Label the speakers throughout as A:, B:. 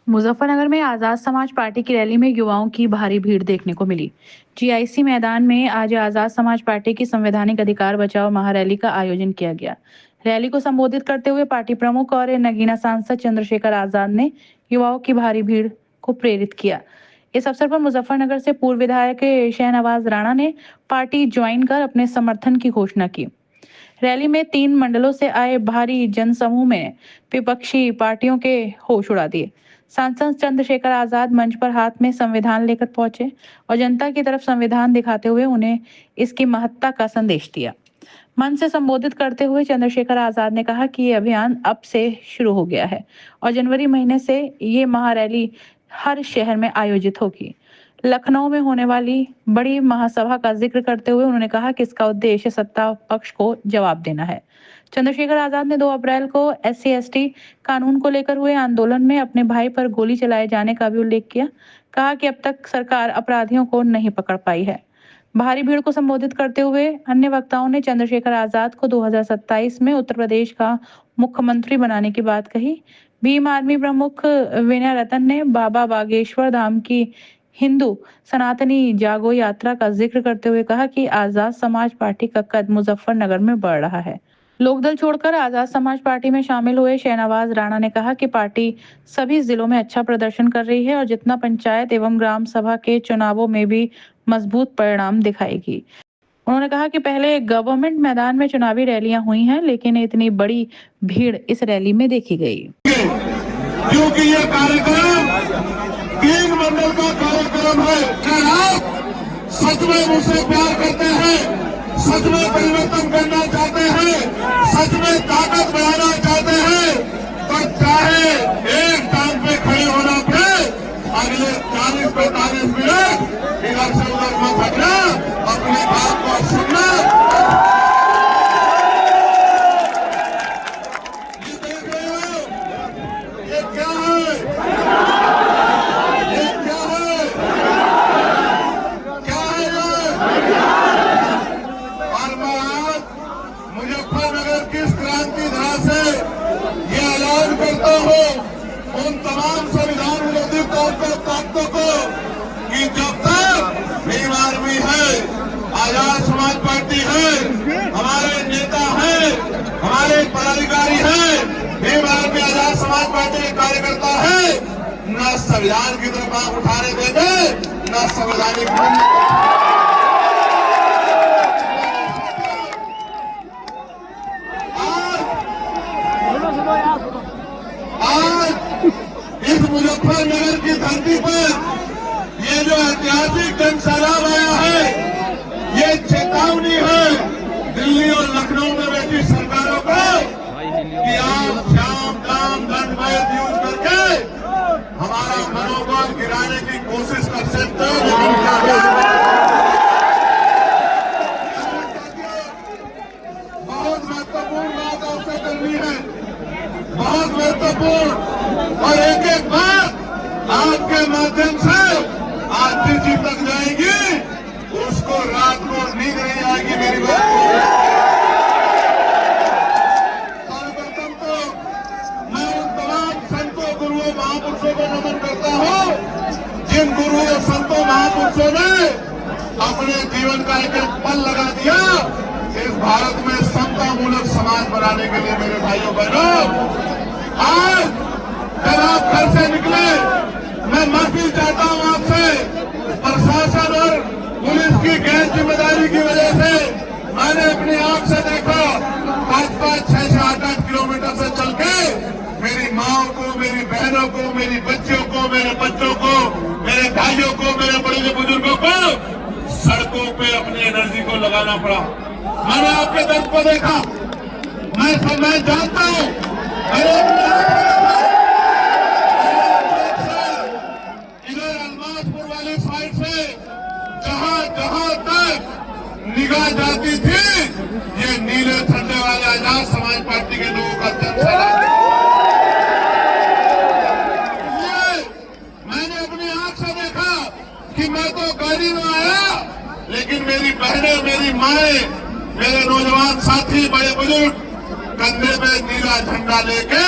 A: मुजफ्फरनगर में आजाद समाज पार्टी की रैली में युवाओं की भारी भीड़ देखने को मिली। जीआईसी मैदान में आज आजाद समाज पार्टी की संवैधानिक अधिकार बचाओ महारैली का आयोजन किया गया। रैली को संबोधित करते हुए पार्टी प्रमुख और नगीना सांसद चंद्रशेखर आजाद ने युवाओं की भारी भीड़ को प्रेरित किया। इस अवसर पर मुजफ्फरनगर से पूर्व विधायक शहनवाज राणा ने पार्टी ज्वाइन कर अपने समर्थन की घोषणा की। रैली में 3 मंडलों से आए भारी जनसमूह में विपक्षी पार्टियों के होश उड़ा दिए। सांसद चंद्रशेखर आजाद मंच पर हाथ में संविधान लेकर पहुंचे और जनता की तरफ संविधान दिखाते हुए उन्हें इसकी महत्ता का संदेश दिया। मंच से संबोधित करते हुए चंद्रशेखर आजाद ने कहा कि ये अभियान अब से शुरू हो गया है और जनवरी महीने से ये महारैली हर शहर में आयोजित होगी। लखनऊ में होने वाली बड़ी महासभा का जिक्र करते हुए उन्होंने कहा कि इसका उद्देश्य सत्ता पक्ष को जवाब देना है। चंद्रशेखर आजाद ने 2 अप्रैल को SC/ST कानून को लेकर हुए आंदोलन में अपने भाई पर गोली चलाए जाने का भी उल्लेख किया। कहा कि अब तक सरकार अपराधियों को नहीं पकड़ पाई है। भारी भीड़ को संबोधित करते हुए अन्य वक्ताओं ने चंद्रशेखर आजाद को 2027 में उत्तर प्रदेश का मुख्यमंत्री बनाने की बात कही। भीम आर्मी प्रमुख विनय रतन ने बाबा बागेश्वर धाम की हिंदू सनातनी जागो यात्रा का जिक्र करते हुए कहा कि आजाद समाज पार्टी का कद मुजफ्फरनगर में बढ़ रहा है। लोकदल छोड़कर आजाद समाज पार्टी में शामिल हुए शहनवाज राणा ने कहा कि पार्टी सभी जिलों में अच्छा प्रदर्शन कर रही है और जितना पंचायत एवं ग्राम सभा के चुनावों में भी मजबूत परिणाम दिखाएगी। उन्होंने कहा कि पहले गवर्नमेंट मैदान में चुनावी रैलियां हुई हैं, लेकिन इतनी बड़ी भीड़ इस रैली में देखी गई।
B: क्योंकि ये कार्यक्रम 3 मंडल का कार्यक्रम है। क्या आप सच में मुझसे प्यार करते हैं, सच में परिवर्तन करना चाहते हैं, सच में ताकत बढ़ाना चाहते हैं, तो चाहे एक टांग पे खड़े होना पड़े, अगले 40-45 मिनट इधर से उधर मत हटना, अपनी बात को सुनना। ये देख रहे हो, ये क्या है, ये क्या है, क्या है ये? और मैं आज मुजफ्फरनगर की इस क्रांति धारा से ये ऐलान करता हूँ उन तमाम संविधान विरोधी ताकतों को कि जब तक भीम आर्मी है, आजाद समाज पार्टी है, हमारे नेता हैं, हमारे पदाधिकारी हैं, भीम आर्मी आजाद समाज पार्टी के कार्यकर्ता है, न संविधान की तरफ आंख उठाने देंगे, न संवैधानिक इस मुजफ्फरनगर की धरती पर ये जो ऐतिहासिक जन सैलाब आया है, ये चेतावनी है दिल्ली और लखनऊ में बैठी सरकारों को कि आप श्याम दाम दंड वैध यूज करके हमारा मनोबल गिराने की कोशिश कर सकते हो, लेकिन बहुत महत्वपूर्ण बात आपसे करनी है, बहुत महत्वपूर्ण। और एक बात आपके माध्यम से आज दिल्ली तक जाएगी, उसको रात को नींद नहीं आएगी मेरी बात को। सर्वप्रथम तो मैं उन तमाम संतों गुरुओं महापुरुषों को नमन करता हूँ जिन गुरुओं संतों महापुरुषों ने अपने जीवन का एक पल लगा दिया इस भारत में समता मूलक समाज बनाने के लिए। मेरे भाइयों बहनों, आज जब आप घर से निकले, मैं माफी चाहता हूं आपसे, प्रशासन और पुलिस की गैर जिम्मेदारी की वजह से मैंने अपनी आंख से देखा 5-5, 6-6, 8-8 किलोमीटर से चल के मेरी माओ को, मेरी बहनों को, मेरी बच्चियों को, मेरे बच्चों को, मेरे भाइयों को, मेरे बड़े बुजुर्गों को सड़कों पे अपनी एनर्जी को लगाना पड़ा। मैंने आपके दर्द को देखा, मैं जानता हूं, जहां तक निगाह जाती थी ये नीले झंडे वाले आजाद समाज पार्टी के लोगों का जनसैलाब। मैंने अपनी आंख से देखा कि मैं तो गाड़ी में आया, लेकिन मेरी बहनें, मेरी माएं, मेरे नौजवान साथी, बड़े बुजुर्ग कंधे में नीला झंडा लेके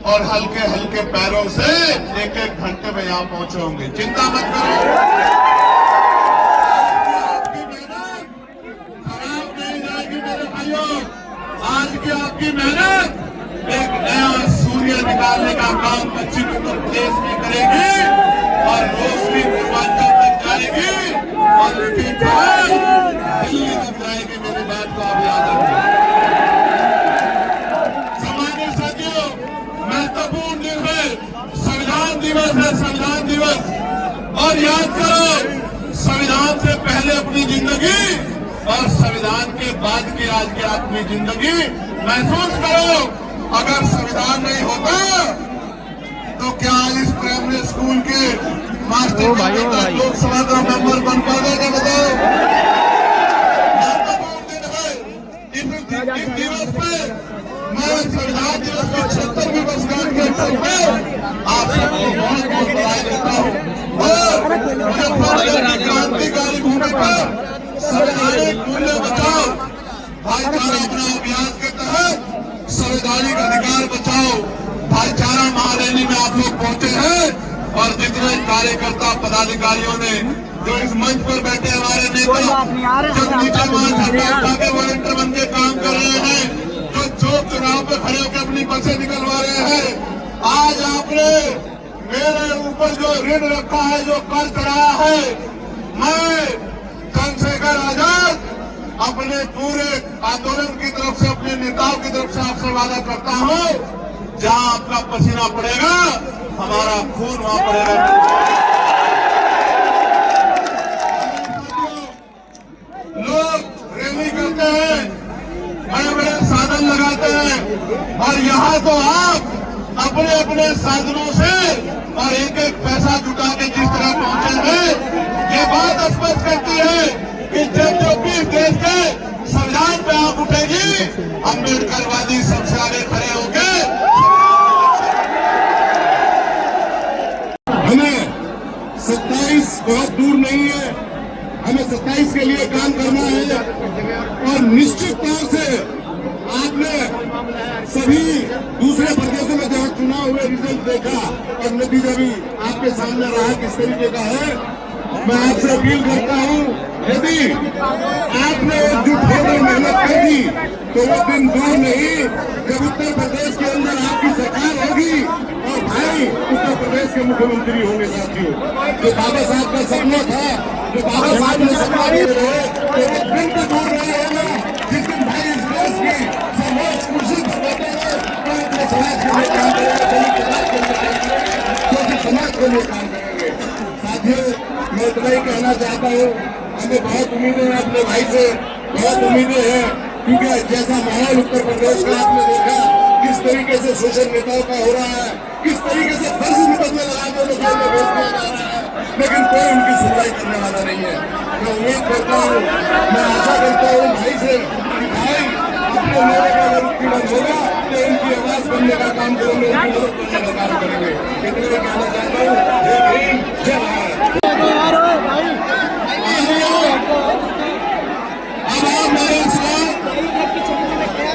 B: और हल्के हल्के पैरों से एक एक घंटे में यहाँ पहुंचे होंगे। चिंता मत करो, आपकी मेहनत खराब नहीं जाएगी मेरे भाइयों। आज की आपकी मेहनत एक नया सूर्य निकालने का काम पश्चिम उत्तर प्रदेश में करेगी और रोशनी पूर्वांचल तक जाएगी और दिल्ली तक जाएगी। मेरी बात को आप याद रखें। सामान्य साथियों, महत्वपूर्ण दिन है, संविधान दिवस है, संविधान दिवस। और याद करो, संविधान से पहले अपनी जिंदगी और संविधान के बाद की आज की अपनी जिंदगी महसूस करो। अगर संविधान नहीं होता तो क्या इस प्राइमरी स्कूल के मास्टर लोकसभा का मेंबर बन पाएगा? बताओ। इस दिवस पे मैं संविधान दिवस की 76वीं वर्षगांठ के अवसर पर आप सबको बहुत बहुत बधाई देता हूँ। और मुजफ्फरनगर की क्रांतिकारी भूमि पर संवैधानिक मूल्य बचाओ भाईचारा अपना अभियान के तहत संवैधानिक अधिकार बचाओ भाईचारा महारैली में आप लोग पहुंचे हैं। और जितने कार्यकर्ता पदाधिकारियों ने जो इस मंच पर बैठे हमारे नेता जो नीचे उठा के वॉलंटियर बन के काम कर रहे हैं, जो चौक चुनाव पे खड़े होकर अपनी बसें निकलवा रहे हैं, आज आपने मेरे ऊपर जो ऋण रखा है, जो कर्ज चढ़ाया है, मैं चंद्रशेखर आजाद अपने पूरे आंदोलन की तरफ से, अपने नेताओं की तरफ से आपसे वादा करता हूं, जहां आपका पसीना पड़ेगा हमारा खून वहां पड़ेगा। लोग रैली करते हैं, बड़े बड़े साधन लगाते हैं और यहाँ तो आप अपने अपने साधनों से और एक एक पैसा जुटा के जिस तरह पहुंचे हैं, ये बात स्पष्ट करती है कि जब जो भी देश के संविधान पे आप उठेगी, अम्बेडकरवादी सबसे आगे खड़े होंगे। हमें 27 बहुत दूर नहीं है, हमें 27 के लिए काम करना है। और निश्चित तौर से आपने सभी दूसरे प्रदेशों में जहां चुनाव हुए रिजल्ट देखा और नतीजा भी आपके सामने रहा किस तरीके का है। मैं आपसे अपील करता हूं, यदि आपने एकजुट होकर मेहनत कर दी तो वो दिन दूर नहीं जब उत्तर प्रदेश के अंदर आपकी सरकार होगी और भाई उत्तर प्रदेश के मुख्यमंत्री होंगे। साथियों, जो बाबा साहब का सपना था, जो बाबा साहब ने सपना दिए रहे, तो वो दिन तो दूर नहीं होगा जिस दिन भाई इस देश की सर्वोच्च कुर्सी पर बैठेंगे तो अपने समाज के लिए काम करेंगे, समाज के लिए काम करेंगे। साथियों, मैं इतना ही कहना चाहता हूँ, हमें बहुत उम्मीदें हैं अपने भाई से, बहुत उम्मीदें हैं, क्योंकि जैसा माहौल उत्तर प्रदेश का आपने देखा, किस तरीके से शोषण नेताओं का हो रहा है, किस तरीके से फर्जी मुकदमे लगाकर लोगों को भेज दिया जा रहा है, लेकिन कोई उनकी सुनवाई करने वाला नहीं है। मैं उम्मीद करता हूँ, मैं आशा करता हूँ भाई से कि भाई अपने लोगों का अगर उत्पीड़न होगा तो इनकी आवाज बनने का काम करेंगे, उनकी मदद करने का काम करेंगे। इतना ही कहना चाहता हूँ। जय भीम, जय भारत। अब आप मेरे साथ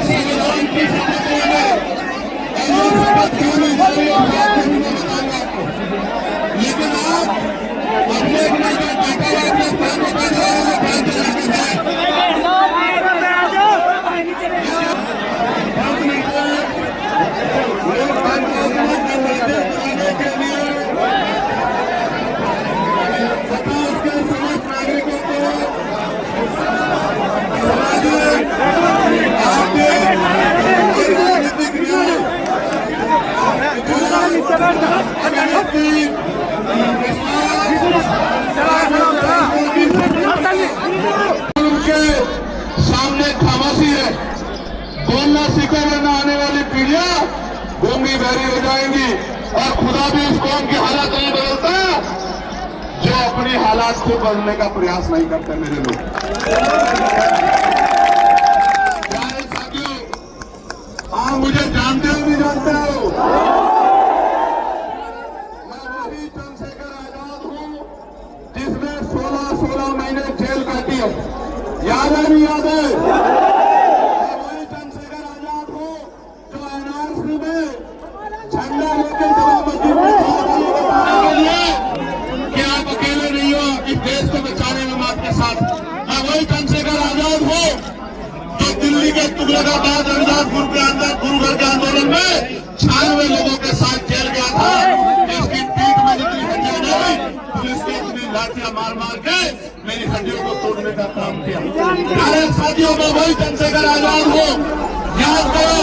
B: संविधान की शपथ लेंगे और शपथ लेने वाले लेकिन आप अपने अपने जो डाटा अपने स्थान पर बैठ रहे हैं उनके सामने खामोशी है। बोलना सीखो वरना आने वाली पीढ़ियां गूंगी बहरी हो जाएंगी और खुदा भी इस कौम की हालत नहीं बदलता जो अपनी हालात को बदलने का प्रयास नहीं करते। मेरे लोग प्यारे साथियों, आप मुझे जानते हो नहीं जानते हो, मैं वही चंद्रशेखर आजाद हूं जिसने 16 महीने जेल काटी है। याद है नहीं याद है? मैं वही चंद्रशेखर आजाद हूं जो एनआरसी में जगह बाद रविदास गुरु घर के आंदोलन में 96 लोगों के साथ जेल गया था। इसकी पीठ में जितनी हड्डियां नहीं, पुलिस ने इतनी लाठियां मार मार के मेरी हड्डियों को तोड़ने का काम किया। अरे साथियों, में वही चंद्रशेखर आजाद हो, याद करो।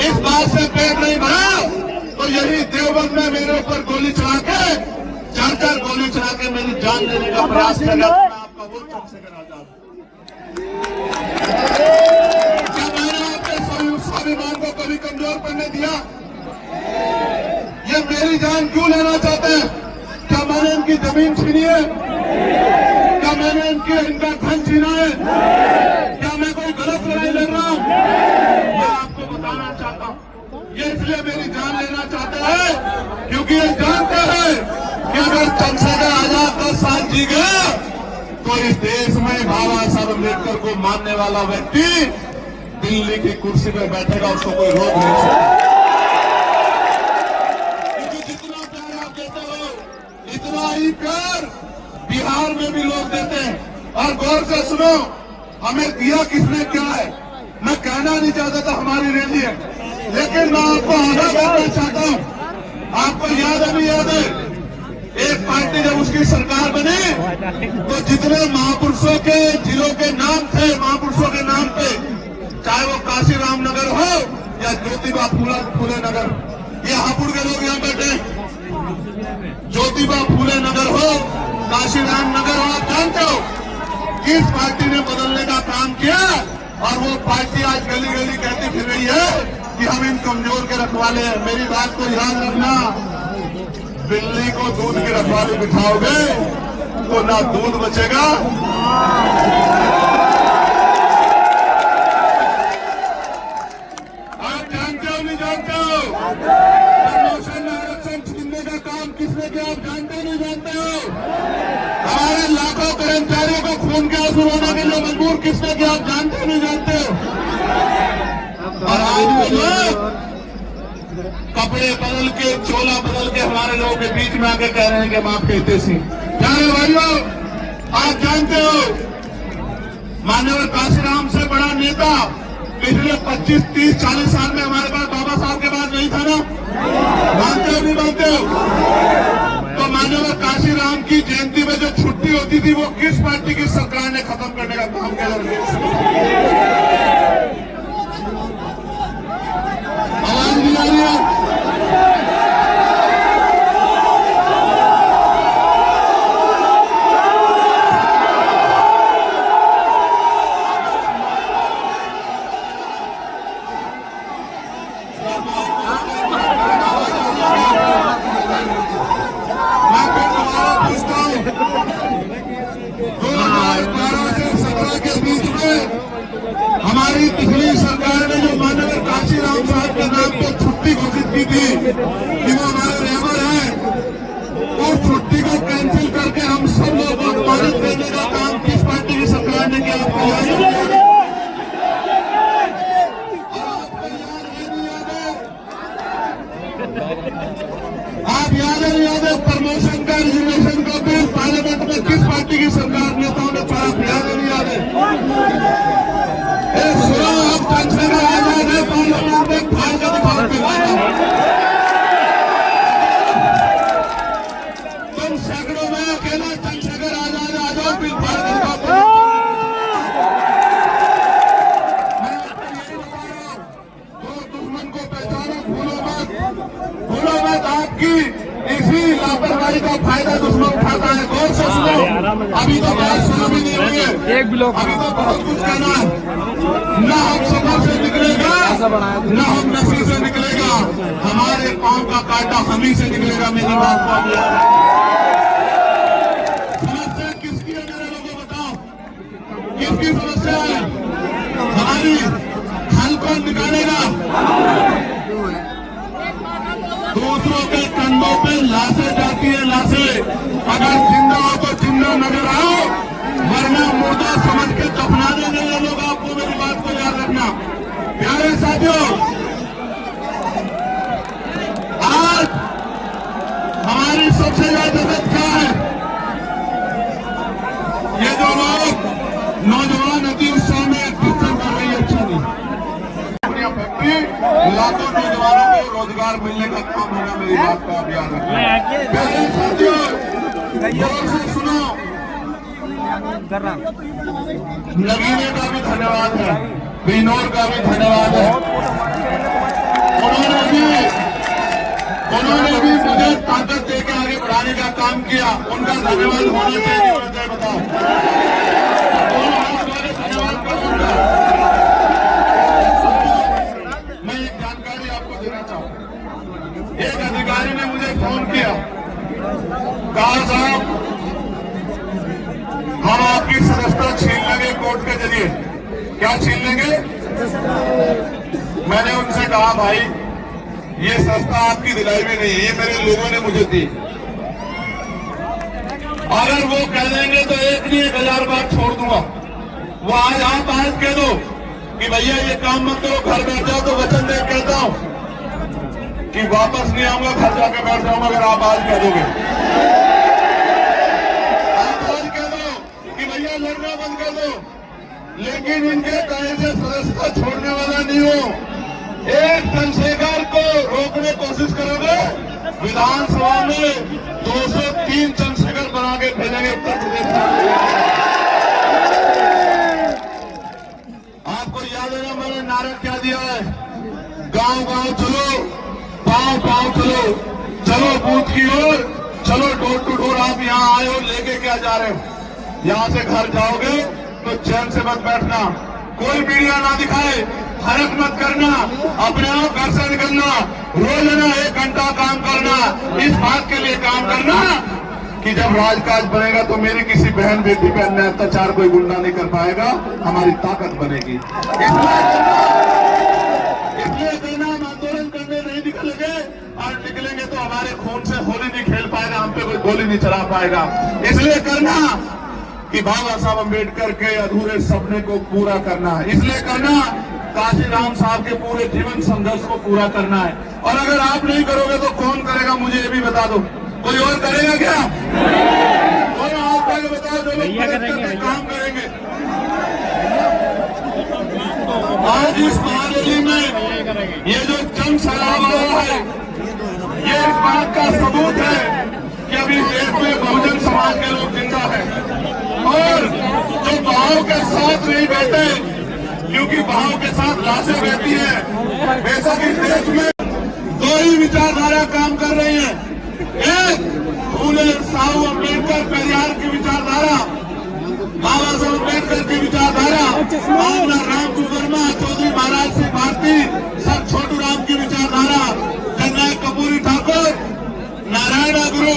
B: इस बात से पेट नहीं भरा तो यही देवबंद में मेरे ऊपर गोली चला के, 4 गोली चला के मेरी जान लेने का प्रयास किया। आपका वो चंद्रशेखर आजाद। क्या मैंने आपके स्वाभिमान को कभी कमजोर करने दिया? ये मेरी जान क्यों लेना चाहते हैं? क्या मैंने इनकी जमीन छीनी है? क्या मैंने इनका धन छीना है? क्या मैं कोई गलत लड़ाई लड़ रहा हूं? मैं आपको बताना चाहता हूं, ये इसलिए मेरी जान लेना चाहते हैं क्योंकि ये जानते हैं कि अगर चंद्रशेखर आजाद 10 साल जी गया तो इस देश में बाबा साहब अम्बेडकर को मानने वाला व्यक्ति दिल्ली की कुर्सी पर बैठेगा, उसको कोई रोक नहीं सकता। क्योंकि जितना प्यार आप देते हो, इतना ही प्यार बिहार में भी लोग देते हैं। और गौर से सुनो, हमें दिया किसने क्या है, मैं कहना नहीं चाहता था हमारी रैली है, लेकिन मैं आपको आगाह करना चाहता हूं। आपको याद है, नहीं याद है, एक पार्टी जब उसकी सरकार बनी तो जितने महापुरुषों के जिलों के नाम थे, महापुरुषों के नाम पे, चाहे वो काशीराम नगर हो या ज्योतिबा फूले नगर, ये हापुड़ के लोग यहाँ बैठे, ज्योतिबा फूले नगर हो, काशीराम नगर हो, आप जानते हो किस पार्टी ने बदलने का काम किया? और वो पार्टी आज गली गली कहती फिर रही है कि हम इन कमजोर के रखवाले हैं। मेरी बात को याद रखना, बिल्ली को दूध की रखवाली बिठाओगे तो ना दूध बचेगा, आप जानते हो नहीं जानते हो? प्रमोशन आरक्षण छीनने का काम किसने किया, आप जानते नहीं जानते हो? हमारे लाखों कर्मचारियों को खून के आंसू रोने के लिए मजबूर किसने किया, आप जानते नहीं जानते हो? और आज वो लोग कपड़े बदल के, चोला बदल के हमारे लोगों के बीच में आके कह रहे हैं कि हम आपके हितैषी। प्यारे भाइयों, आप जानते हो माननीय काशीराम से बड़ा नेता पिछले 25, 30, 40 साल में हमारे पास बाबा साहब के बाद नहीं था ना? मानते हो नहीं मानते हो? तो माननीय काशीराम की जयंती में जो छुट्टी होती थी वो किस पार्टी की सरकार ने खत्म करने का काम किया? आवाज नहीं आ रही है? हमारी पिछली सरकार ने जो माननीय काशीराम साहब के नाम पर छुट्टी घोषित की थी कि वो हमारे रहबर हैं, उस छुट्टी को कैंसिल करके हम सब लोगों को अनुमानित देने का काम किस पार्टी की सरकार ने किया? आपको याद है? आप याद है नहीं याद है? प्रमोशन का, रिजर्वेशन का बिल पार्लियामेंट में किस पार्टी की सरकार नेताओं ने पास? याद है नहीं याद है? सुनो, आप चंद्रशेखर आजाद है, पार्लियामेंट में फाड़ का दिखाओ तुम सैकड़ों में अकेला चंद्रशेखर आजाद आ जाओ, बिल फाड़ का दिखाओ। मैं आपको यही बता रहा हूं, वो दुश्मन को पहचानो, भूलो मत आपकी इसी लापरवाही का फायदा दुश्मन उठाता है। गौर से सुनो, अभी तो बात शुरू भी नहीं हुई है, अभी तो बहुत कुछ कहना है। न हम सफर से निकलेगा, न हम नशे से निकलेगा, हमारे पांव का कांटा हम ही से निकलेगा। मेरी बात को समस्या किसकी है मेरे लोगों, बताओ किसकी समस्या है? हमारी हल कौन निकालेगा? दूसरों के कंधों पे लाशें जाती है, लाशें। अगर जिंदा हो तो जिंदा नजर आओ, वरना मुर्दा समझ के दफना देंगे ये लोग आपको। मेरी बात को याद रखना। प्यारे साथियों, आज हमारी सबसे ज्यादा जरूरत क्या है? ये जो लोग नौजवान अति उत्साह में कीर्तन कर रही है, अच्छा नहीं। बार मिलने का काम होगा, मेरी बात को आप याद रखिए। प्यारे साथियों, गौर से सुनो, नगीने का भी धन्यवाद है, बिनोर का भी धन्यवाद है। उन्होंने भी मुझे ताकत देकर आगे बढ़ाने का काम किया, उनका धन्यवाद होना चाहिए। मुझे बताओ, धन्यवाद करूंगा। मैं एक जानकारी आपको देना चाहूँ। एक अधिकारी ने मुझे फोन किया, कहा साहब हम आपकी सदस्यता छीन लेंगे कोर्ट के जरिए। क्या छीन लेंगे? मैंने उनसे कहा भाई ये सस्ता आपकी दिलाई में नहीं है, ये मेरे लोगों ने मुझे दी। अगर वो कह देंगे तो 1,000 बार छोड़ दूंगा। वो आज आप आज कह दो कि भैया ये काम मत करो, घर बैठ जाओ, तो वचन दे कहता हूं कि वापस नहीं आऊंगा, घर जाके बैठ जाऊंगा। अगर आप आज कह दोगे, आप आज कह दो कि भैया लड़ना बंद कर दो, लेकिन इनके कहे से सदस्यता छोड़ने वाला नहीं हो। एक चंद्रशेखर को रोकने की कोशिश करोगे, विधानसभा में 203 चंद्रशेखर बना के भेजेंगे उत्तर प्रदेश में। आपको याद है ना मैंने नारा क्या दिया है? गांव गांव चलो, पांव पांव चलो, चलो बूथ की ओर, चलो डोर टू डोर। आप यहाँ आए हो, लेके क्या जा रहे हो? यहाँ से घर जाओगे तो चैन से मत बैठना, कोई मीडिया ना दिखाए, हरक मत करना, अपने आप घर से निकलना, रोजाना 1 घंटा काम करना। इस बात के लिए काम करना कि जब राजकाज बनेगा तो मेरी किसी बहन बेटी पे अन्याय अत्याचार कोई गुंडा नहीं कर पाएगा, हमारी ताकत बनेगी। इसलिए देना हम आंदोलन करने नहीं निकलेंगे, और निकलेंगे तो हमारे खून से होली नहीं खेल पाएगा, हम पे कोई गोली नहीं चला पाएगा। इसलिए करना कि बाबा साहब अम्बेडकर के अधूरे सपने को पूरा करना है। इसलिए करना काशीराम साहब के पूरे जीवन संघर्ष को पूरा करना है। और अगर आप नहीं करोगे तो कौन करेगा? मुझे ये भी बता दो, कोई और करेगा क्या? और आप पहले बताओ, जो लोग काम करेंगे। आज इस महारैली में ये जो जन सैलाब आया है, ये इस बात का सबूत है कि अभी देश में बहुजन समाज के लोग जिंदा है। और जो बहाव के साथ नहीं बैठे, क्योंकि बहाव के साथ लाशें बहती हैं। बेशक इस देश में 2 ही विचारधारा काम कर रही है, एक फूले साहू अम्बेडकर पेरियार की विचारधारा, बाबा साहब अम्बेडकर की विचारधारा, मामला राम वर्मा, चौधरी महाराज सिंह भारती, सर छोटू राम की विचारधारा, जननायक कपूरी ठाकुर, नारायण गुरु,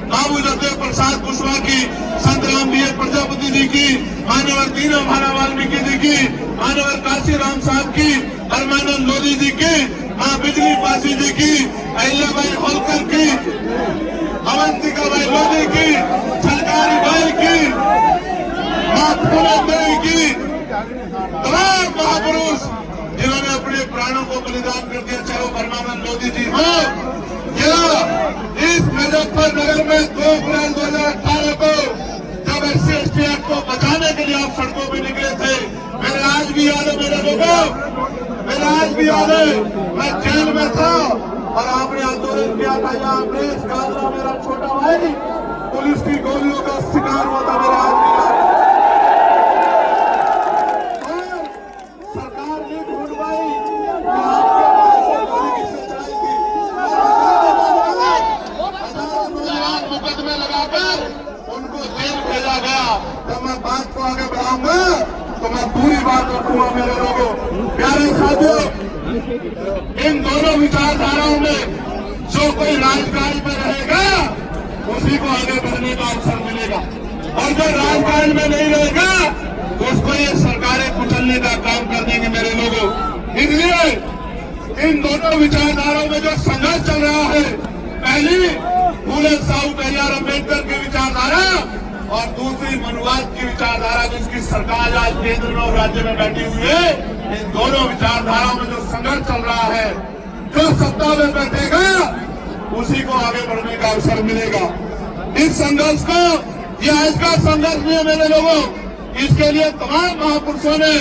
B: बाबू जगदेव प्रसाद कुशवाहा की, संत राम बी प्रजापति जी की, मानवर दीनो भाना वाल्मीकि जी की, मानवर काशीराम साहब की, परमानंद लोधी जी की, माँ बिजली पासी जी की, अहिल्याबाई होलकर की, अवंतिका बाई लोधी की, सरकारी बाई की, माँ फूले देवी की, तमाम महापुरुष जिन्होंने अपने प्राणों को बलिदान कर दिया, चाहे वो परमानंद लोधी जी हो या इस मुजफ्फरनगर में 2 अप्रैल 2018 को जब SC/ST एक्ट को बचाने के लिए आप सड़कों पे निकले थे। मेरे आज भी याद है, मेरे लोगों, मेरे आज भी याद है, मैं जेल में था और आपने आंदोलन किया था। यहाँ अमरीश कांता, मेरा छोटा भाई, पुलिस की गोलियों का शिकार हुआ था। मेरा आज भी याद है। सरकार ने ढूंढ पाई कि आपके पास गोली किसने चलाई थी। मुकदमे लगाकर उनको जेल भेजा गया। जब मैं बात को आगे बढ़ाऊंगा तो मैं पूरी बात रखूंगा। मेरे लोगों, प्यारे साथियों, इन दोनों विचारधाराओं में जो कोई राजकाज में रहेगा उसी को आगे बढ़ने का अवसर मिलेगा, और जो राजकाज में नहीं रहेगा उसको ये सरकारें कुचलने का काम कर देंगे। मेरे लोगों, इसलिए इन दोनों विचारधाराओं में जो संघर्ष चल रहा है, पहली फूले साहू पेरियार अम्बेडकर की विचारधारा और दूसरी मनुवाद की विचारधारा, जिसकी सरकार आज केंद्र में और राज्य में बैठी हुई है। इन दोनों विचारधाराओं में जो संघर्ष चल रहा है, जो सत्ता में बैठेगा उसी को आगे बढ़ने का अवसर मिलेगा। इस संघर्ष को, ये आज का संघर्ष नहीं है मेरे लोगों, इसके लिए तमाम महापुरुषों ने,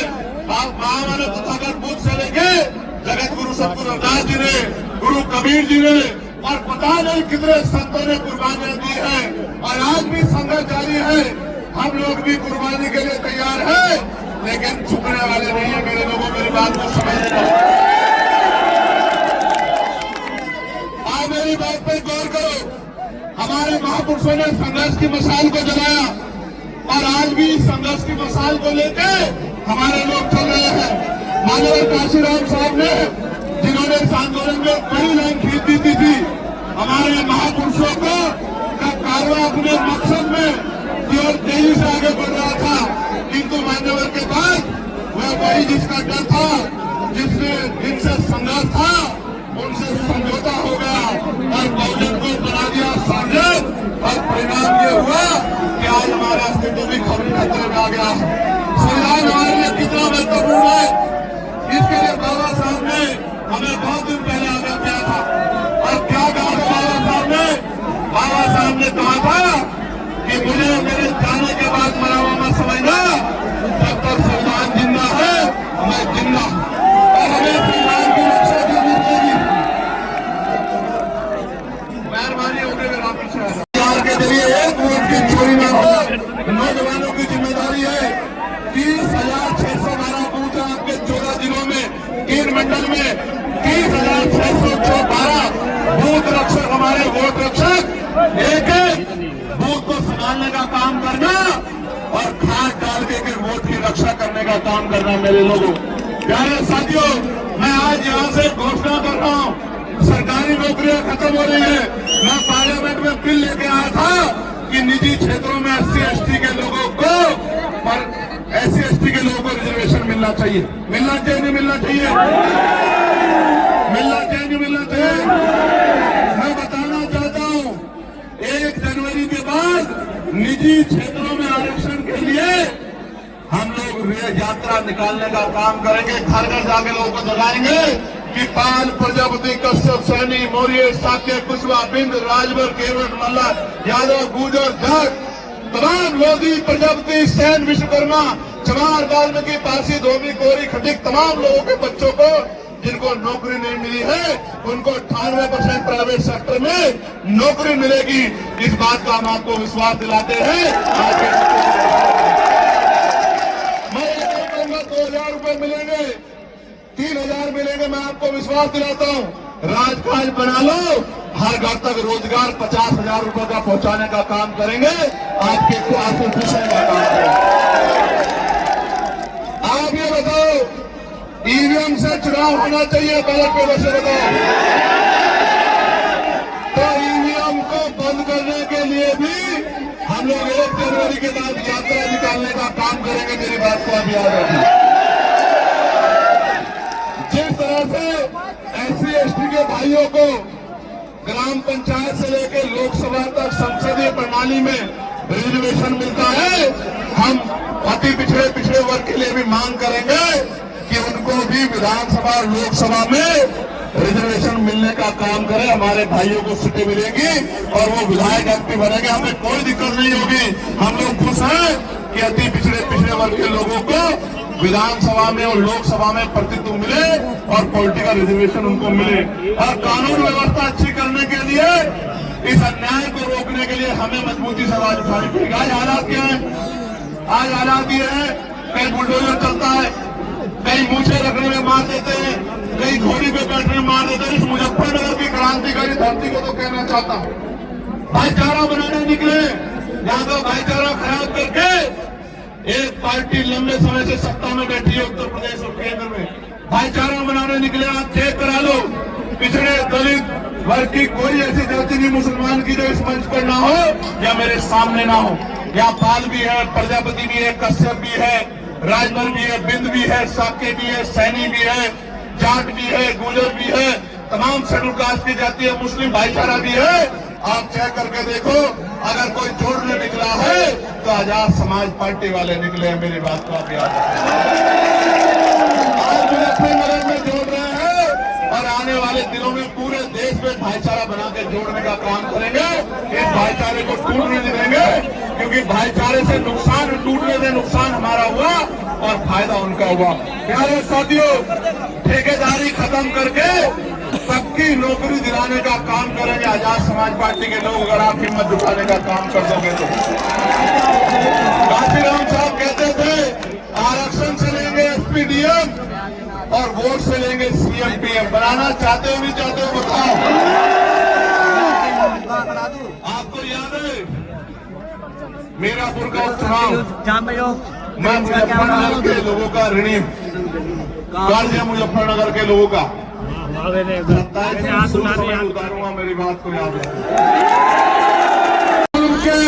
B: महामानव तथागत बुद्ध से लेके जगत गुरु सतगुरु रविदास जी ने गुरु कबीर जी ने और पता नहीं कितने संतों ने कुर्बानियां दी है और आज भी संघर्ष जारी है। हम लोग भी कुर्बानी के लिए तैयार है, लेकिन झुकने वाले नहीं है। मेरे लोगों, मेरी बात को समझ लो। आज मेरी बात पर गौर करो। हमारे महापुरुषों ने संघर्ष की मशाल को जलाया और आज भी संघर्ष की मशाल को लेके हमारे लोग चल रहे हैं। माननीय काशीराम साहब ने, जिन्होंने इस आंदोलन में बड़ी लाइन खींच दी थी, हमारे महापुरुषों को का कारवा अपने मकसद में की ओर तेजी से आगे बढ़ रहा था, किंतु मान्यवर के बाद वह वही जिसका डर था, जिनसे संघर्ष था, उनसे समझौता हो गया और बहुजन को बना दिया सांसद। और परिणाम ये हुआ कि आज हमारा अस्तित्व भी खतरे में आ गया। संविधान हमारे लिए कितना महत्वपूर्ण है, इसके लिए बाबा साहब ने हमें बहुत दिन पहले आगाह किया था। और क्या कहा था बाबा साहब ने? बाबा साहब ने कहा था कि मुझे मेरे जाने के बाद मरा हुआ मत समझना, जब तक संविधान जिंदा है मैं जिंदा, और हमें संविधान की रक्षा करनी चाहिए। मेहरबानी होकर मेरा पीछे के जरिए एक वोट की चोरी न हो, नौजवानों की जिम्मेदारी है। 30,612 बूथ आपके 14 जिलों में, 3 मंडल में 30,612 बूथ रक्षक, हमारे वोट रक्षक एक बूथ को संभालने का काम करना और खाद डाल के वोट की रक्षा करने का काम करना। मेरे लोगों, प्यारे साथियों, मैं आज यहाँ से घोषणा कर रहा हूँ, सरकारी नौकरियां खत्म हो रही है। मैं पार्लियामेंट में बिल लेके आया था कि निजी क्षेत्रों में SC/ST के लोगों को, पर SC/ST के लोगों को रिजर्वेशन मिलना चाहिए। मिलना चाहिए, नहीं मिलना चाहिए? मिलना चाहिए, नहीं मिलना चाहिए? मैं बताना चाहता हूँ, 1 जनवरी के बाद निजी क्षेत्रों में आरक्षण के लिए हम लोग यात्रा निकालने का काम करेंगे। घर घर जाके लोगों को जगाएंगे कि पाल, प्रजापति, कश्यप, सैनी, मौर्य, साक्य, कुशवाहा, बिंद, राजभर, केवट, मल्ला, यादव, गुर्जर, जाट, तमाम लोधी, प्रजापति, सेन, विश्वकर्मा, चमार, वाल्मीकि, पारसी, धोबी, कोरी, खटिक, तमाम लोगों के बच्चों को जिनको नौकरी नहीं मिली है, उनको 98% प्राइवेट सेक्टर में नौकरी मिलेगी। इस बात का हम आपको विश्वास दिलाते हैं। मैं ये नहीं कहूंगा 2,000 रुपए मिलेंगे, 3,000 मिलेंगे। मैं आपको विश्वास दिलाता हूँ, राजकाज बना लो, हर घर तक रोजगार 50,000 रुपए का पहुंचाने का काम करेंगे। आपके ख्वाब को पूछने का काम करेंगे। आप ये बताओ, ईवीएम से चुनाव होना चाहिए, बैलेट पेपर से बताओ? तो ईवीएम को बंद करने के लिए भी हम लोग 1 जनवरी के बाद यात्रा निकालने का काम करेंगे। मेरी बात को आप याद रखिए। जिस तरह से SC/ST के भाइयों को ग्राम पंचायत से लेकर लोकसभा तक संसदीय प्रणाली में रिजर्वेशन मिलता है, हम अति पिछड़े वर्ग के लिए भी मांग करेंगे कि उनको भी विधानसभा और लोकसभा में रिजर्वेशन मिलने का काम करें। हमारे भाइयों को सीटें मिलेंगी और वो विधायक MP बनेंगे, हमें कोई दिक्कत नहीं होगी। हम लोग खुश हैं कि अति पिछड़े वर्ग के लोगों को विधानसभा में और लोकसभा में प्रतिनिधित्व मिले और पॉलिटिकल रिजर्वेशन उनको मिले। और कानून व्यवस्था अच्छी करने के लिए, इस अन्याय को रोकने के लिए हमें मजबूती से आवाज उठानी पड़ेगी। आज हालात क्या है? आज हालात ये है, कहीं बुलडोजर चलता है, कहीं मूछे रखने में मार देते हैं, कहीं घोड़ी पे बैठने में मार देते हैं। इस मुजफ्फरनगर की क्रांतिकारी धरती को तो कहना चाहता हूँ, भाईचारा बनाने निकले, यादव भाईचारा खराब करके एक पार्टी लंबे समय से सत्ता में बैठी है उत्तर प्रदेश और केंद्र में, भाईचारा बनाने निकले। आप चेक करा लो, पिछड़े दलित वर्ग की कोई ऐसी जाति नहीं मुसलमान की जो इस मंच पर ना हो या मेरे सामने ना हो। यहाँ पाल भी है, प्रजापति भी है, कश्यप भी है, राजभर भी है, बिंद भी है, साक्य भी है, सैनी भी है, जाट भी है, गुर्जर भी है, तमाम शेड्यूल कास्ट की जाति है, मुस्लिम भाईचारा भी है। आप चेक करके देखो, अगर कोई जोड़ने निकला है तो आजाद समाज पार्टी वाले निकले हैं। मेरी बात को आप याद रखें। आज मुजफ्फरनगर में जोड़ रहे हैं और आने वाले दिनों में पूरे देश में भाईचारा बना के जोड़ने का काम करेंगे। इस भाईचारे को टूटने नहीं देंगे, क्योंकि भाईचारे से नुकसान, टूटने से नुकसान हमारा हुआ और फायदा उनका हुआ। प्यारे साथियों, ठेकेदारी खत्म करके पक्की नौकरी दिलाने का काम करेंगे आजाद समाज पार्टी के लोग, अगर आप हिम्मत जुटाने का काम कर दोगे तो। काशीराम साहब कहते थे आरक्षण से लेंगे एसपीडीएम और वोट से लेंगे सीएम पीएम। बनाना चाहते हो नहीं चाहते हो बताओ। आपको याद है मीरापुर का उपचुनाव, मैं मुजफ्फरनगर के लोगों का ऋणी कर्ज है, मुजफ्फरनगर के लोगों का 27 उतारूंगा, मेरी बात को याद रखना। उनके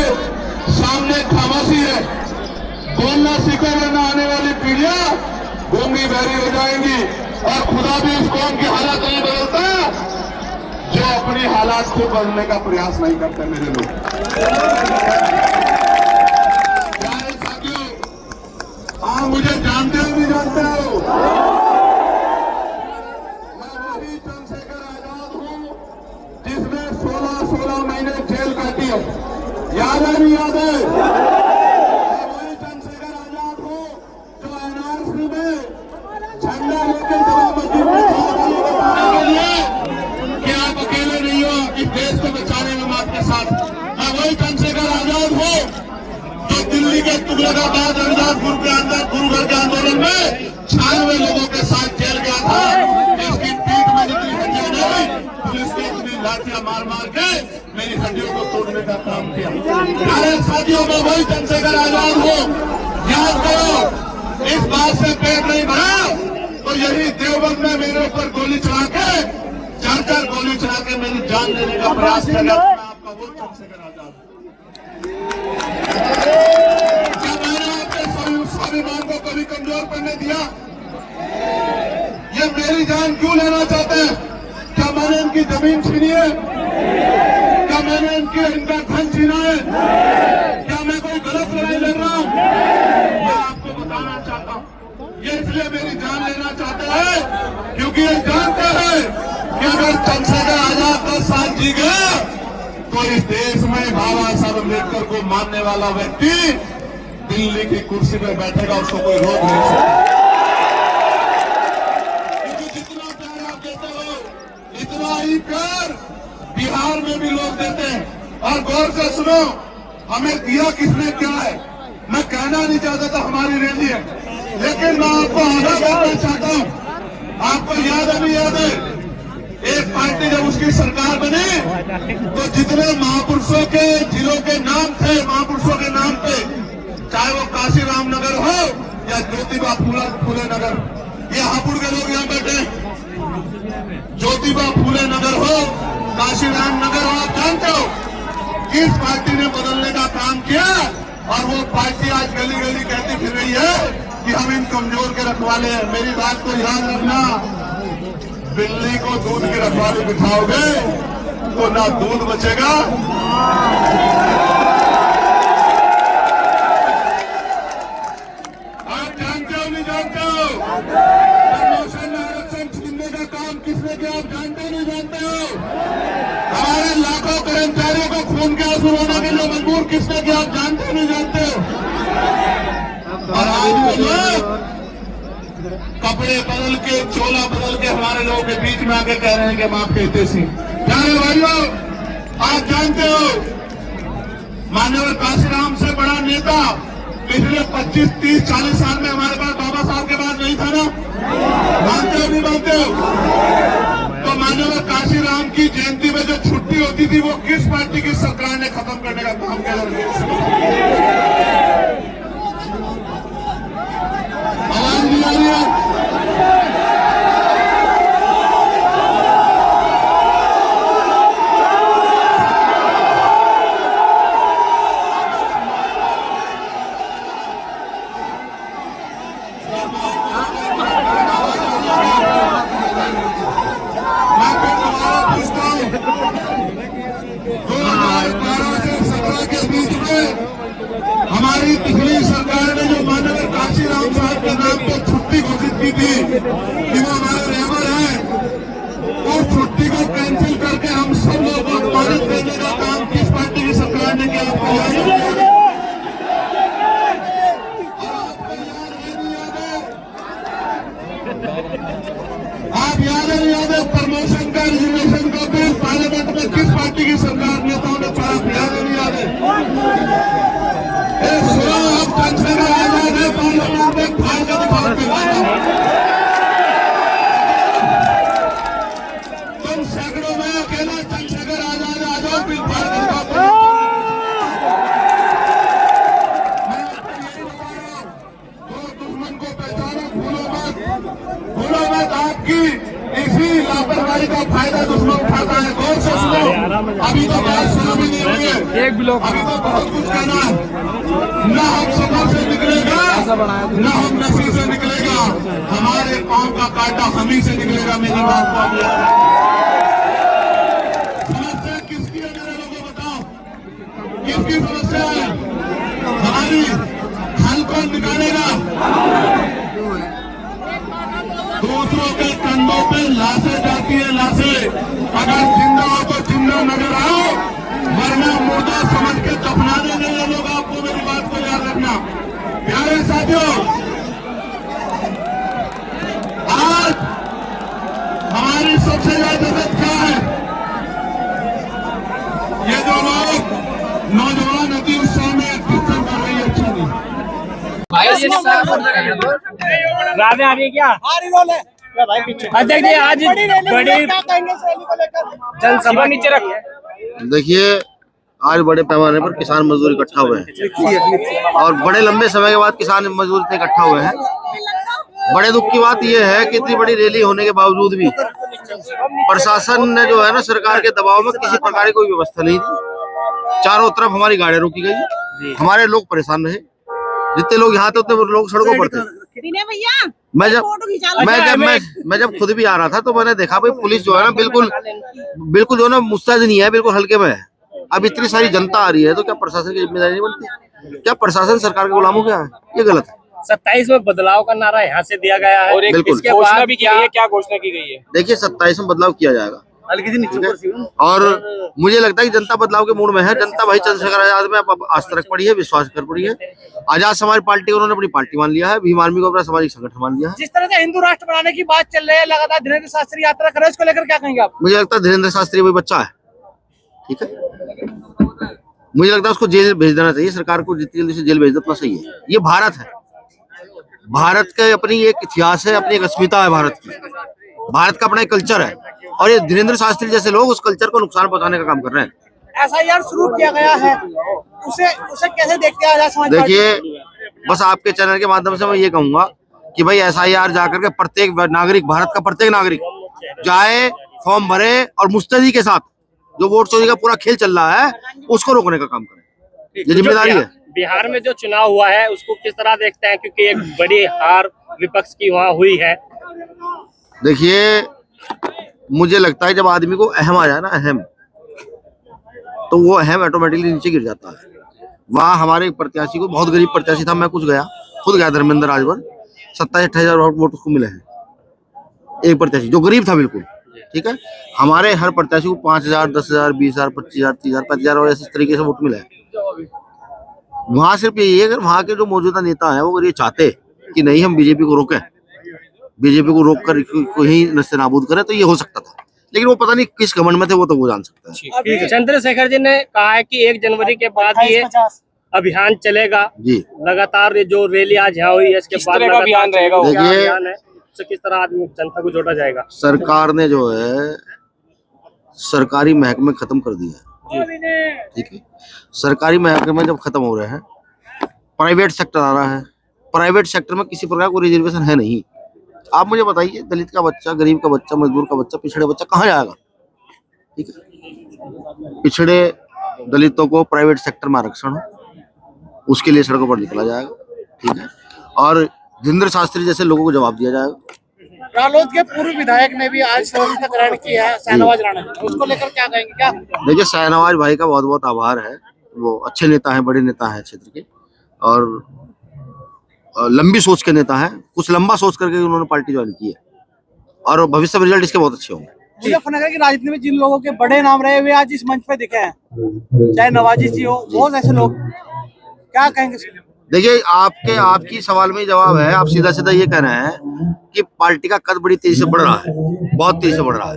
B: सामने खामोशी है, बोलना सीखो वरना आने वाली पीढ़ियां गूंगी बहरी हो जाएंगी। और खुदा भी इस कौम की हालत नहीं बदलता जो अपनी हालात को बदलने का प्रयास नहीं करते। मेरे लोग प्यारे साथियों, आप मुझे जानते हो नहीं जानते हो, मैं वही चंद्रशेखर आजाद हूं जिसने 16 महीने जेल काटी है। याद है नहीं याद है? मैं वही चंद्रशेखर आजाद हूं जो एनआरसी में झंडा लेकर सभापति के लिए कि आप अकेले नहीं हो, इस देश को बचाने में आपके साथ। मैं वही चंद्रशेखर आजाद हूं जो दिल्ली के तुगलकाबाद रविदास गुरुघर के आंदोलन में 96 लोगों के साथ जेल गया था। इसकी पीठ में जितनी हड्डियां नहीं, पुलिस ने इतनी लाठियां मार मार के मेरी हड्डियों को तोड़ने का काम किया। अरे साथियों, मैं वही चंद्रशेखर आजाद हूं। याद करो, इस बात से पेट नहीं भरा तो यही देवबंद में मेरे ऊपर गोली चला के 4 गोली चला के मेरी जान लेने का प्रयास कर रहा था। आपका वो चंद्रशेखर आजाद। क्या मैंने आपके स्वाभिमान को कभी कमजोर करने दिया? ये मेरी जान क्यों लेना चाहते हैं? क्या मैंने इनकी जमीन छीनी है? क्या मैंने इनका धन छीना है? क्या मैं कोई गलत लड़ाई लड़ रहा हूं? मैं आपको बताना चाहता हूं, ये इसलिए मेरी जान लेना चाहते हैं क्योंकि ये जानते हैं कि अगर चंद्रशेखर आजाद 10 साल जी गया तो इस देश में बाबा साहब अम्बेडकर को मानने वाला व्यक्ति दिल्ली की कुर्सी पर बैठेगा, उसको कोई रोक नहीं सकता। क्योंकि जितना प्यार आप देते हो इतना ही प्यार बिहार में भी लोग देते हैं। और गौर से सुनो, हमें दिया किसने क्या है मैं कहना नहीं चाहता था, हमारी रैली है, लेकिन मैं आपको आगाह करना चाहता हूं। आपको याद है नहीं याद है, एक पार्टी जब उसकी सरकार बनी तो जितने महापुरुषों के जिलों के नाम थे, महापुरुषों के नाम पे, चाहे वो काशीराम नगर हो या ज्योतिबा फूले नगर, ये हापुड़ के लोग यहाँ बैठे, ज्योतिबा फूले नगर हो, काशीराम नगर हो, आप जानते हो किस पार्टी ने बदलने का काम किया? और वो पार्टी आज गली गली कहती फिर रही है कि हम इन कमजोर के रखवाले हैं। मेरी बात को याद रखना, बिल्ली को दूध की रखवाली बिठाओगे तो ना दूध बचेगा आप जानते हो नहीं जानते हो? प्रमोशन में आरक्षण छीनने का काम किसने किया आप जानते नहीं जानते हो? हमारे लाखों कर्मचारियों को खून के आंसू रोने के लिए मजबूर किसने किया आप जानते नहीं जानते हो? और आज वो लोग कपड़े बदल के, चोला बदल के हमारे लोगों के बीच में आके कह रहे हैं कि हम आपके हितैषी। प्यारे भाइयों, आप जानते हो माननीय काशीराम से बड़ा नेता पिछले 25, 30, 40 साल में हमारे पास बाबा साहब के पास नहीं था ना? मानते हो नहीं मानते हो? तो माननीय काशीराम की जयंती में जो छुट्टी होती थी वो किस पार्टी की सरकार ने खत्म करने का काम किया? आवाज नहीं आ रही है? मैं फिर दोबारा पूछता हूं, 2012 से 17 के बीच में हमारी पिछली सरकार ने जो माननीय काशीराम साहब के नाम पर छुट्टी घोषित की थी कि वो हमारे रहबर हैं, उस छुट्टी को कैंसिल करके हम सब लोगों को अनुमानित देने का काम किस पार्टी की सरकार ने किया? आपको याद है? आप याद है नहीं याद है? प्रमोशन का रिजर्वेशन का बिल पार्लियामेंट में किस पार्टी की सरकार नेताओं ने पास किया नहीं याद है? सुनो, अब चंद्रशेखर आजाद है पार्लियामेंट में फाड़ के दिखाओ। तुम सैकड़ों में अकेला चंद्रशेखर आजाद आ जाओ बिल फाड़ के दिखाओ। दुश्मन को पहचानो, भूलो मत आपकी इसी लापरवाही का फायदा दुश्मन उठाता है। गौर से सुनो, अभी तो बात शुरू भी नहीं हुई है, अभी तो बहुत कुछ कहना है। न हम सफर से निकलेगा, न हम नशे से निकलेगा, हमारे पांव का कांटा हम ही से निकलेगा। मेरी बात को अब याद रखो। समस्या किसकी है मेरे लोगों, बताओ किसकी समस्या है? हमारी हल कौन निकालेगा? दूसरों के कंधों पे लाशें जाती है, लाशें। अगर जिंदा हो तो जिंदा नजर आओ, वरना मुर्दा समझ के दफना देंगे ये लोग आपको। मेरी बात को याद रखना। प्यारे साथियों, आज हमारी सबसे ज्यादा जरूरत क्या है? ये जो लोग नौजवान अति उत्साह में कीर्तन कर रही है, अच्छा नहीं।
C: राधे आ रही है क्या? अध्यक्ष जी, आज बड़ी जनसभा नीचे रख।
D: देखिए, आज बड़े पैमाने पर किसान मजदूर इकट्ठा हुए हैं और बड़े लंबे समय के बाद किसान मजदूर इतने इकट्ठा हुए हैं। बड़े दुख की बात यह है कि इतनी बड़ी रैली होने के बावजूद भी प्रशासन ने जो है ना, सरकार के दबाव में किसी प्रकार की कोई व्यवस्था नहीं थी। चारों तरफ हमारी गाड़ियां रोकी गई, हमारे लोग परेशान रहे। जितने लोग यहाँ थे उतने लोग सड़कों पर थे। मैं जब खुद भी आ रहा था तो मैंने देखा भाई पुलिस जो है ना बिल्कुल जो है ना मुस्तैद नहीं है, बिल्कुल हल्के में है। अब इतनी सारी जनता आ रही है तो क्या प्रशासन की जिम्मेदारी नहीं बनती? क्या प्रशासन सरकार के गुलामों क्या है? ये गलत है।
C: 27 में बदलाव का नारा यहाँ से दिया गया है और एक इसके घोषणा भी की गई है। क्या घोषणा की गई है?
D: देखिए, 27 में बदलाव किया जाएगा और मुझे लगता है कि जनता बदलाव के मूड में है। जनता भाई चंद्रशेखर आजाद में अब आस्था रख पड़ी है, विश्वास कर पड़ी है। आजाद समाज पार्टी उन्होंने अपनी पार्टी मान लिया है, भीम आर्मी को अपना सामाजिक संगठन मान लिया है।
C: जिस तरह से हिंदू राष्ट्र बनाने की बात चल रही है, लगातार धीरेन्द्र शास्त्री यात्रा कर रहे हैं, इसको लेकर क्या कहेंगे आप?
D: मुझे लगता है धीरेन्द्र शास्त्री वही बच्चा है, ठीक है। मुझे लगता है उसको जेल भेज देना चाहिए। सरकार को जितनी जल्दी से जेल भेज देना सही है। ये भारत है, भारत का अपनी एक इतिहास है, अपनी एक अस्मिता है भारत की। भारत का अपना एक कल्चर है और ये धीरेन्द्र शास्त्री जैसे लोग उस कल्चर को नुकसान पहुंचाने का काम कर रहे हैं।
C: SIR शुरू किया गया है, उसे कैसे देखते हैं आजाद समाज पार्टी?
D: देखिए, बस आपके चैनल के माध्यम से मैं ये कहूंगा कि भाई SIR जाकर के प्रत्येक नागरिक, भारत का प्रत्येक नागरिक जाए, फॉर्म भरे और मुस्तैदी के साथ जो वोट चोरी का पूरा खेल चल रहा है उसको रोकने का काम करें। ये जिम्मेदारी है।
C: बिहार में जो चुनाव हुआ है उसको किस तरह देखते हैं, क्योंकि एक बड़ी हार विपक्ष की वहाँ हुई है?
D: देखिए, मुझे लगता है जब आदमी को अहम आ जाए ना, अहम, तो वो अहम ऑटोमेटिकली नीचे गिर जाता है। वहाँ हमारे एक प्रत्याशी को, बहुत गरीब प्रत्याशी था, मैं खुद गया धर्मेंद्र राजभर, 27-28 वोट उसको मिले हैं। एक प्रत्याशी जो गरीब था बिल्कुल, ठीक है। हमारे हर प्रत्याशी को 5,000, 10,000, 20,000, 25,000, 30,000, 35,000 और इस तरीके से वोट मिले हैं। वहाँ सिर्फ यही है, अगर वहाँ के जो मौजूदा नेता हैं वो अगर ये चाहते कि नहीं हम बीजेपी को रोकें, बीजेपी को रोक कर कोई नस्ते नाबूद करें, तो ये हो सकता था। लेकिन वो पता नहीं किस घमंड में थे, वो तो वो जान सकता है।
C: चंद्रशेखर जी ने कहा है कि 1 जनवरी के बाद ये अभियान चलेगा जी। लगातार ये जो रैली आज यहाँ हुई है, इसके बाद अभियान रहेगा।
D: देखिए,
C: किस तरह आदमी जनता को जोड़ा जाएगा?
D: सरकार ने जो है सरकारी महकमे खत्म कर दिए हैं, ठीक है। सरकारी महकमे जब खत्म हो रहे हैं, प्राइवेट सेक्टर आ रहा है। प्राइवेट सेक्टर में किसी प्रकार कोई रिजर्वेशन है नहीं। आप मुझे बताइए, दलित का बच्चा, गरीब का बच्चा, मजदूर का बच्चा, पिछड़े बच्चा कहाँ जाएगा? ठीक है, पिछड़े दलितों को प्राइवेट सेक्टर में आरक्षण हो, उसके लिए सड़कों पर निकला जाएगा, ठीक है। और धीरेन्द्र शास्त्री जैसे लोगों को जवाब दिया जाएगा।
C: रालोद के पूर्व विधायक ने भी आज शपथ ग्रहण किया है, शाहनवाज राणा, उसको लेकर क्या कहेंगे? क्या
D: देखिए, शाहनवाज भाई का बहुत बहुत आभार है। वो अच्छे नेता हैं, बड़े नेता हैं क्षेत्र के और लंबी सोच के नेता हैं। कुछ लंबा सोच करके उन्होंने पार्टी ज्वाइन की है और भविष्य में रिजल्ट इसके बहुत अच्छे होंगे।
C: मुजफ्फरनगर की राजनीति में जिन लोगों के बड़े नाम रहे हुए आज इस मंच पे दिखे हैं, चाहे नवाजी जी हो, बहुत ऐसे लोग, क्या कहेंगे?
D: देखिए आपकी सवाल में जवाब है। आप सीधा सीधा ये कह रहे हैं कि पार्टी का कद बड़ी तेजी से बढ़ रहा है, बहुत तेजी से बढ़ रहा है।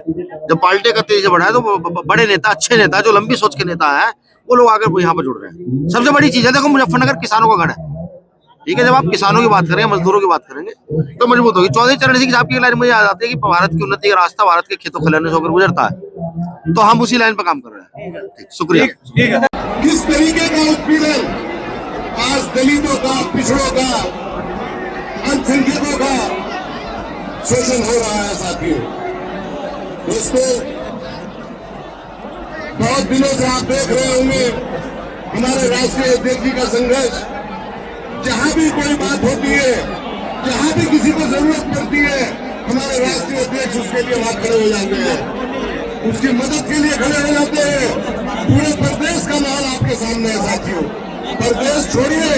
D: जब पार्टी का तेजी से बढ़ा है तो बड़े नेता, अच्छे नेता, जो लंबी सोच के नेता है, वो लोग आकर यहाँ पर जुड़ रहे हैं। सबसे बड़ी चीज है, देखो मुजफ्फरनगर किसानों का गढ़ है, ठीक है। जब आप किसानों की बात करेंगे, मजदूरों की बात करेंगे तो मजबूत होगी। चौधरी चरण सिंह साहब की लाइन मुझे याद आती है कि भारत की उन्नति का रास्ता भारत के खेतों खलिहानों से होकर गुजरता है, तो हम उसी लाइन पर काम कर रहे हैं। ठीक, शुक्रिया।
B: किस तरीके का उत्पीड़न आज दलितों का, पिछड़ों का, अल्पसंख्यकों का शोषण हो रहा है साथियों। दोस्तों, बहुत दिनों से आप देख रहे होंगे हमारे राष्ट्रीय अध्यक्ष जी का संघर्ष। जहां भी कोई बात होती है, जहां भी किसी को जरूरत पड़ती है, हमारे राष्ट्रीय अध्यक्ष उसके लिए वहां खड़े हो जाते हैं, उसकी मदद के लिए खड़े हो जाते हैं। पूरे प्रदेश का माहौल आपके सामने है साथियों। प्रदेश छोड़िए,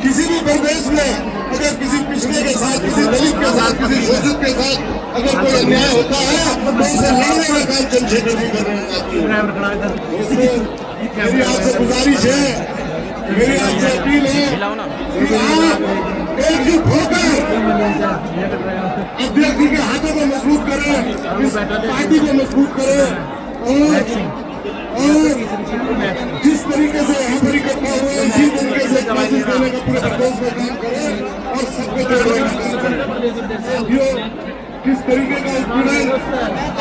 B: किसी भी प्रदेश में अगर किसी पिछड़े के साथ, किसी दलित के साथ, किसी शोषित के साथ अगर कोई अन्याय होता है तो उसे लड़ने का काम चंद्रशेखर जी कर रहे हैं साथियों। मेरी आपसे गुजारिश है, मेरी आपसे अपील है कि आप एकजुट होकर अध्यक्ष जी के हाथों को मजबूत करें, इस पार्टी को मजबूत करें और जिस तरीके से यहाँ पर इकट्ठा हुए इसी तरीके से क्लासेस देने का पूरे प्रदेश में काम करें और सबको जोड़ने का काम करें। साथियों, किस तरीके का उत्पीड़न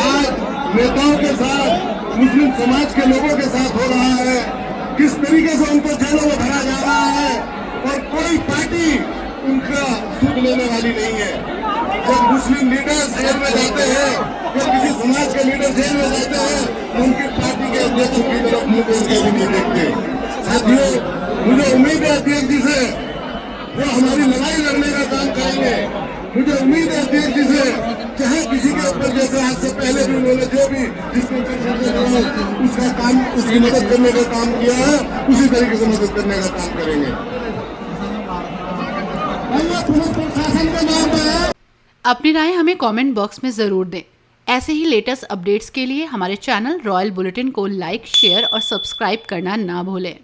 B: आज नेताओं के साथ, मुस्लिम समाज के लोगों के साथ हो रहा है, किस तरीके से उनको जेलों में भरा जा रहा है और कोई पार्टी उनका सुध लेने वाली नहीं है। जब मुस्लिम लीडर जेल में जाते हैं, जब किसी समाज के लीडर जेल में जाते हैं, तो उनकी पार्टी के अध्यक्षों की तरफ मुंह खोल के भी नहीं देखते। साथियों, मुझे उम्मीद है अध्यक्ष जी से वो हमारी लड़ाई लड़ने का काम करेंगे। मुझे उम्मीद है अध्यक्ष जी से, चाहे किसी के ऊपर जैसे आज से पहले भी उन्होंने जो भी जिसको उसका काम, उसकी मदद करने का काम किया है, उसी तरीके से मदद करने का काम करेंगे। पुलिस प्रशासन के नाम पर
E: अपनी राय हमें कमेंट बॉक्स में ज़रूर दें। ऐसे ही लेटेस्ट अपडेट्स के लिए हमारे चैनल रॉयल बुलेटिन को लाइक, शेयर और सब्सक्राइब करना ना भूलें।